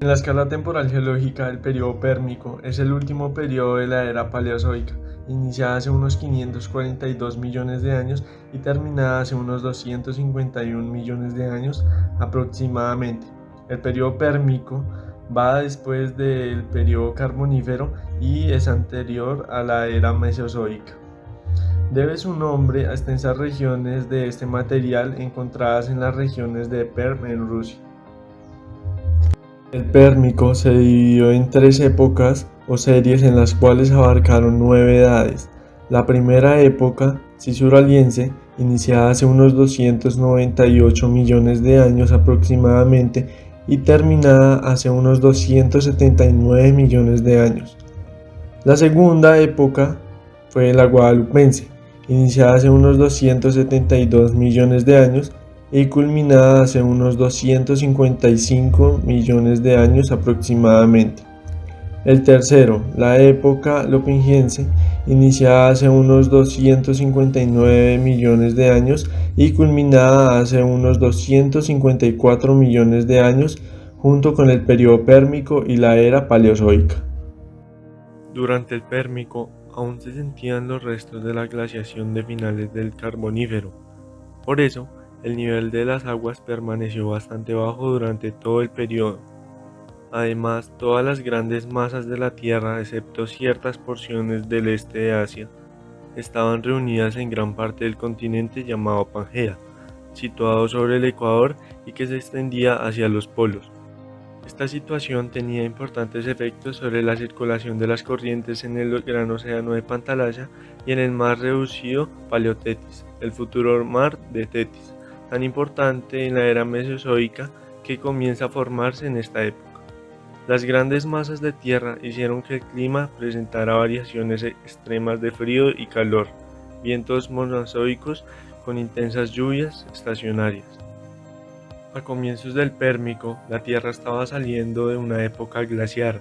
En la escala temporal geológica, el periodo pérmico es el último periodo de la era paleozoica, iniciada hace unos 542 millones de años y terminada hace unos 251 millones de años aproximadamente. El periodo pérmico va después del periodo carbonífero y es anterior a la era mesozoica. Debe su nombre a extensas regiones de este material encontradas en las regiones de Perm en Rusia. El Pérmico se dividió en tres épocas o series en las cuales abarcaron 9 edades. La primera época, cisuraliense, iniciada hace unos 298 millones de años aproximadamente y terminada hace unos 279 millones de años. La segunda época fue la guadalupense, iniciada hace unos 272 millones de años y culminada hace unos 255 millones de años aproximadamente. El tercero, la época lopingiense, iniciada hace unos 259 millones de años y culminada hace unos 254 millones de años, junto con el periodo pérmico y la era paleozoica. Durante el Pérmico aún se sentían los restos de la glaciación de finales del Carbonífero. Por eso, el nivel de las aguas permaneció bastante bajo durante todo el periodo. Además, todas las grandes masas de la Tierra, excepto ciertas porciones del este de Asia, estaban reunidas en gran parte del continente llamado Pangea, situado sobre el ecuador y que se extendía hacia los polos. Esta situación tenía importantes efectos sobre la circulación de las corrientes en el gran océano de Pantalaya y en el mar reducido Paleotetis, el futuro mar de Tetis, tan importante en la era mesozoica que comienza a formarse en esta época. Las grandes masas de tierra hicieron que el clima presentara variaciones extremas de frío y calor, vientos monozoicos con intensas lluvias estacionarias. A comienzos del Pérmico, la Tierra estaba saliendo de una época glaciar,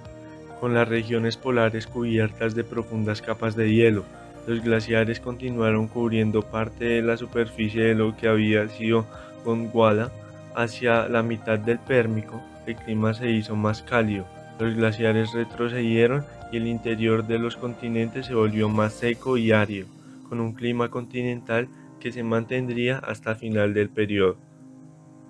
con las regiones polares cubiertas de profundas capas de hielo. Los glaciares continuaron cubriendo parte de la superficie de lo que había sido Gondwana. Hacia la mitad del Pérmico, el clima se hizo más cálido, los glaciares retrocedieron y el interior de los continentes se volvió más seco y árido, con un clima continental que se mantendría hasta final del periodo.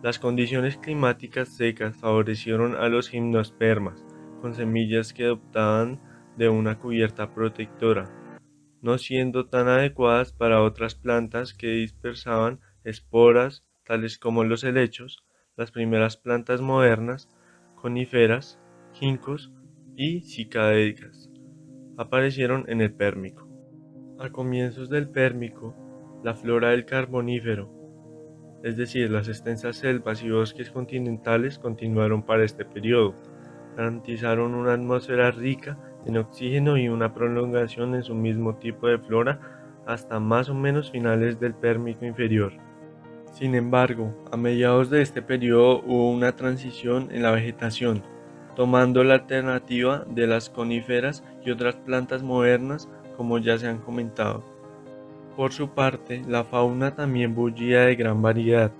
Las condiciones climáticas secas favorecieron a los gimnospermas, con semillas que adoptaban de una cubierta protectora, no siendo tan adecuadas para otras plantas que dispersaban esporas, tales como los helechos. Las primeras plantas modernas, coníferas, ginkgos y cicadéicas, aparecieron en el Pérmico. A comienzos del Pérmico, la flora del Carbonífero, es decir, las extensas selvas y bosques continentales continuaron para este periodo, garantizaron una atmósfera rica en oxígeno y una prolongación en su mismo tipo de flora hasta más o menos finales del Pérmico inferior. Sin embargo, a mediados de este periodo hubo una transición en la vegetación, tomando la alternativa de las coníferas y otras plantas modernas, como ya se han comentado. Por su parte, la fauna también bullía de gran variedad.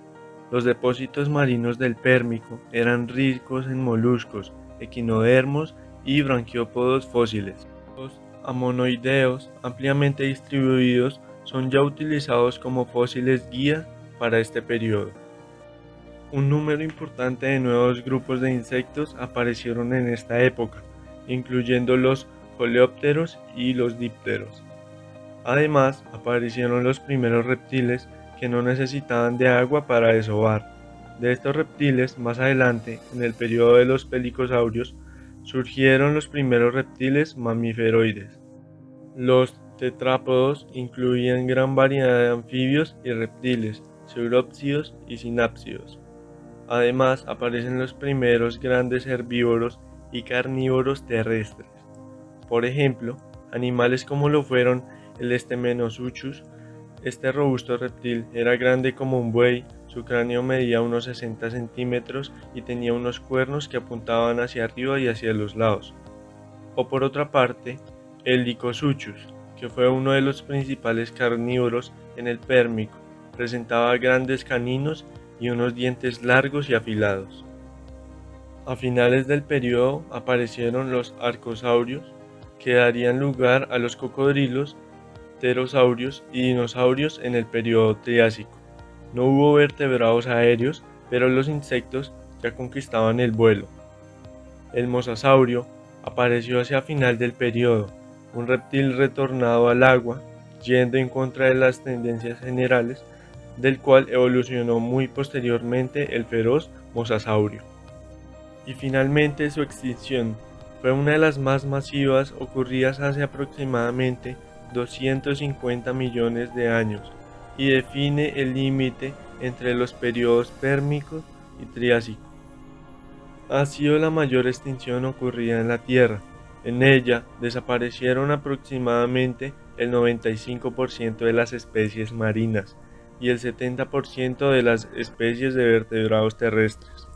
Los depósitos marinos del Pérmico eran ricos en moluscos, equinodermos y branquiópodos fósiles. Los amonoideos, ampliamente distribuidos, son ya utilizados como fósiles guía para este periodo. Un número importante de nuevos grupos de insectos aparecieron en esta época, incluyendo los coleópteros y los dípteros. Además, aparecieron los primeros reptiles que no necesitaban de agua para desovar. De estos reptiles, más adelante, en el periodo de los pelicosaurios, surgieron los primeros reptiles mamíferoides. Los tetrápodos incluían gran variedad de anfibios y reptiles, saurópsidos y sinápsidos. Además, aparecen los primeros grandes herbívoros y carnívoros terrestres. Por ejemplo, animales como lo fueron el Stemenosuchus. Este robusto reptil era grande como un buey, su cráneo medía unos 60 centímetros y tenía unos cuernos que apuntaban hacia arriba y hacia los lados. O por otra parte, el Dicosuchus, que fue uno de los principales carnívoros en el Pérmico, presentaba grandes caninos y unos dientes largos y afilados. A finales del período aparecieron los arcosaurios, que darían lugar a los cocodrilos, pterosaurios y dinosaurios en el período Triásico. No hubo vertebrados aéreos, pero los insectos ya conquistaban el vuelo. El mosasaurio apareció hacia final del período, un reptil retornado al agua, yendo en contra de las tendencias generales, del cual evolucionó muy posteriormente el feroz mosasaurio. Y finalmente su extinción fue una de las más masivas ocurridas hace aproximadamente 250 millones de años y define el límite entre los periodos Pérmico y Triásico. Ha sido la mayor extinción ocurrida en la Tierra. En ella desaparecieron aproximadamente el 95% de las especies marinas y el 70% de las especies de vertebrados terrestres.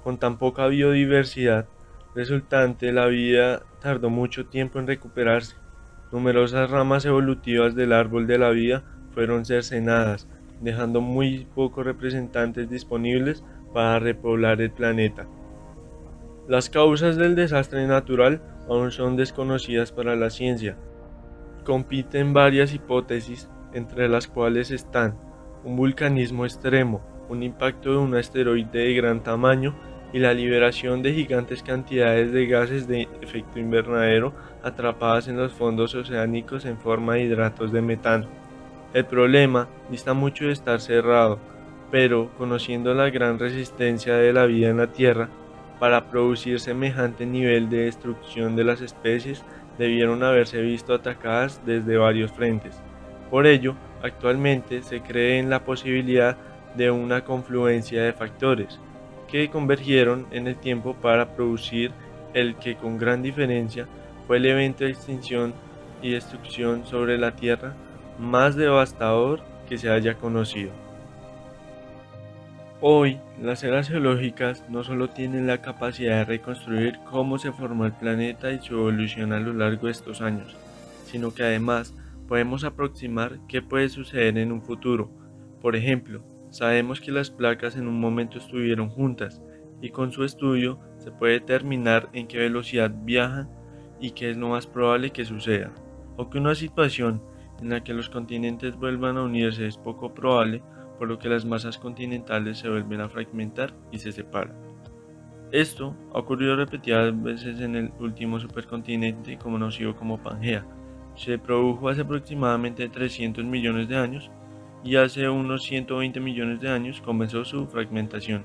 Con tan poca biodiversidad resultante, la vida tardó mucho tiempo en recuperarse. Numerosas ramas evolutivas del árbol de la vida fueron cercenadas, dejando muy pocos representantes disponibles para repoblar el planeta. Las causas del desastre natural aún son desconocidas para la ciencia. Compiten varias hipótesis, entre las cuales están un vulcanismo extremo, un impacto de un asteroide de gran tamaño y la liberación de gigantes cantidades de gases de efecto invernadero atrapadas en los fondos oceánicos en forma de hidratos de metano. El problema dista mucho de estar cerrado, pero conociendo la gran resistencia de la vida en la Tierra, para producir semejante nivel de destrucción de las especies debieron haberse visto atacadas desde varios frentes. Por ello, actualmente se cree en la posibilidad de una confluencia de factores que convergieron en el tiempo para producir el que con gran diferencia fue el evento de extinción y destrucción sobre la Tierra más devastador que se haya conocido. Hoy, las eras geológicas no solo tienen la capacidad de reconstruir cómo se formó el planeta y su evolución a lo largo de estos años, sino que además podemos aproximar qué puede suceder en un futuro. Por ejemplo, sabemos que las placas en un momento estuvieron juntas y con su estudio se puede determinar en qué velocidad viajan y qué es lo más probable que suceda. Aunque una situación en la que los continentes vuelvan a unirse es poco probable, por lo que las masas continentales se vuelven a fragmentar y se separan. Esto ha ocurrido repetidas veces en el último supercontinente conocido como Pangea. Se produjo hace aproximadamente 300 millones de años y hace unos 120 millones de años comenzó su fragmentación.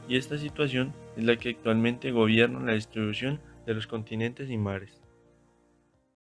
Y esta situación es la que actualmente gobierna la distribución de los continentes y mares.